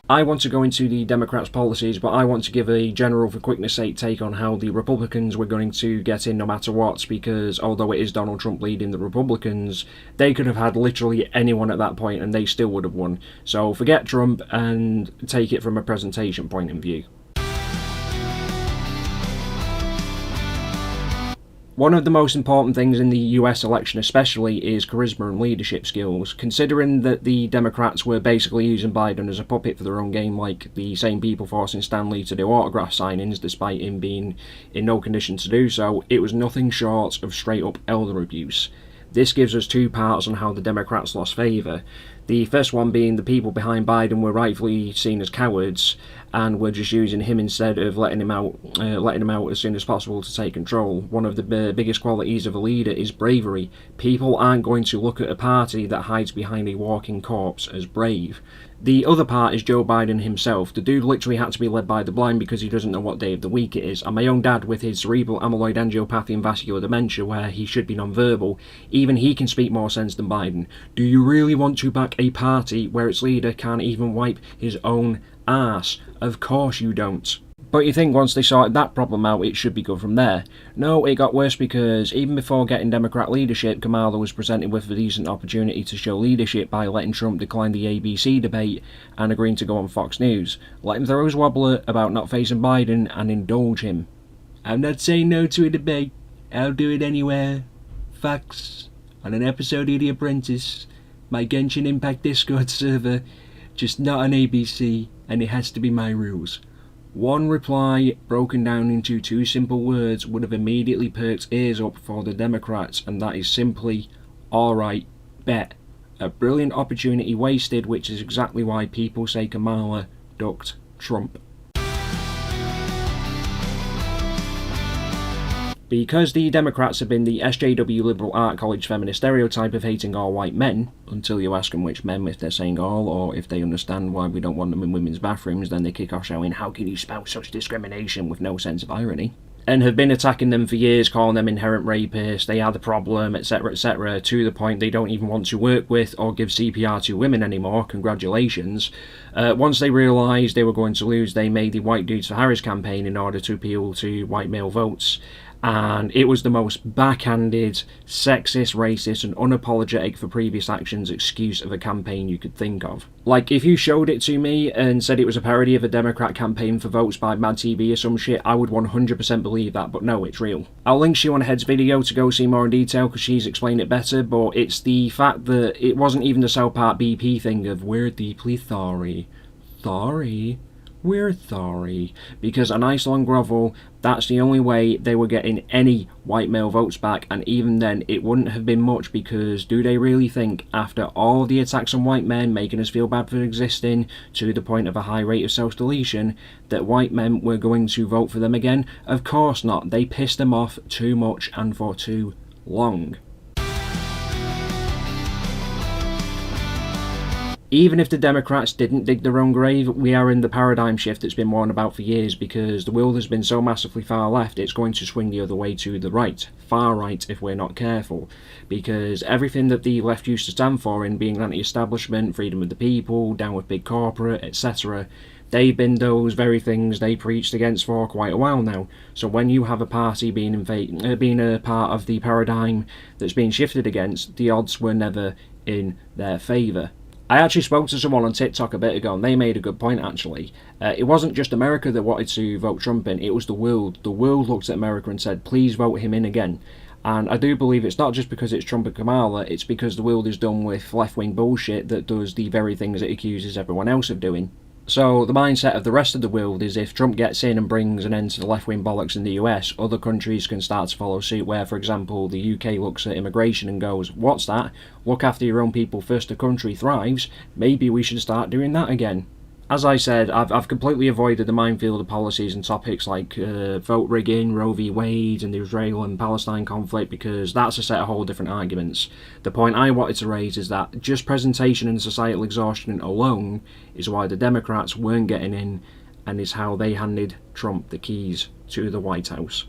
I want to go into the Democrats' policies, but I want to give a general, for quickness sake, take on how the Republicans were going to get in no matter what, because although it is Donald Trump leading the Republicans, they could have had literally anyone at that point and they still would have won. So forget Trump and take it from a presentation point of view. One of the most important things in the US election especially is charisma and leadership skills, considering that the Democrats were basically using Biden as a puppet for their own game, like the same people forcing Stan Lee to do autograph signings despite him being in no condition to do so. It was nothing short of straight up elder abuse. This gives us two parts on how the Democrats lost favour. The first one being the people behind Biden were rightfully seen as cowards and were just using him instead of letting him out as soon as possible to take control. One of the biggest qualities of a leader is bravery. People aren't going to look at a party that hides behind a walking corpse as brave. The other part is Joe Biden himself. The dude literally had to be led by the blind because he doesn't know what day of the week it is. And my own dad, with his cerebral amyloid angiopathy and vascular dementia, where he should be non-verbal, even he can speak more sense than Biden. Do you really want to back a party where its leader can't even wipe his own arse? Of course you don't. But you think once they sorted that problem out, it should be good from there. No, it got worse, because even before getting Democrat leadership, Kamala was presented with a decent opportunity to show leadership by letting Trump decline the ABC debate and agreeing to go on Fox News. Let him throw his wobbler about not facing Biden and indulge him. I'm not saying no to a debate. I'll do it anywhere. Fox, on an episode of The Apprentice, my Genshin Impact Discord server, just not on ABC, and it has to be my rules. One reply broken down into two simple words would have immediately perked ears up for the Democrats, and that is simply, alright, bet. A brilliant opportunity wasted, which is exactly why people say Kamala ducked Trump. Because the Democrats have been the SJW liberal art college feminist stereotype of hating all white men, until you ask them which men, if they're saying all, or if they understand why we don't want them in women's bathrooms, then they kick off shouting, how can you spout such discrimination, with no sense of irony, and have been attacking them for years, calling them inherent rapists, they are the problem, etc, to the point they don't even want to work with or give CPR to women anymore. Congratulations. Once they realised they were going to lose, they made the White Dudes for Harris campaign in order to appeal to white male votes. And it was the most backhanded, sexist, racist, and unapologetic for previous actions excuse of a campaign you could think of. Like, if you showed it to me and said it was a parody of a Democrat campaign for votes by Mad TV or some shit, I would 100% believe that, but no, it's real. I'll link you on Head's video to go see more in detail, because she's explained it better, but it's the fact that it wasn't even the South Park BP thing of, we're deeply sorry. We're sorry, because a nice long grovel, that's the only way they were getting any white male votes back, and even then it wouldn't have been much, because do they really think, after all the attacks on white men making us feel bad for existing to the point of a high rate of self-deletion, that white men were going to vote for them again? Of course not. They pissed them off too much and for too long. Even if the Democrats didn't dig their own grave, we are in the paradigm shift that's been warned about for years, because the world has been so massively far left, it's going to swing the other way to the right. Far right if we're not careful. Because everything that the left used to stand for in being anti-establishment, freedom of the people, down with big corporate, etc., they've been those very things they preached against for quite a while now. So when you have a party being a part of the paradigm that's being shifted against, the odds were never in their favour. I actually spoke to someone on TikTok a bit ago, and they made a good point, actually. It wasn't just America that wanted to vote Trump in, it was the world. The world looked at America and said, please vote him in again. And I do believe it's not just because it's Trump and Kamala, it's because the world is done with left-wing bullshit that does the very things it accuses everyone else of doing. So the mindset of the rest of the world is, if Trump gets in and brings an end to the left-wing bollocks in the US, other countries can start to follow suit, where, for example, the UK looks at immigration and goes, what's that? Look after your own people first, the country thrives. Maybe we should start doing that again. As I said, I've completely avoided the minefield of policies and topics like vote rigging, Roe v. Wade, and the Israel and Palestine conflict, because that's a set of whole different arguments. The point I wanted to raise is that just presentation and societal exhaustion alone is why the Democrats weren't getting in, and is how they handed Trump the keys to the White House.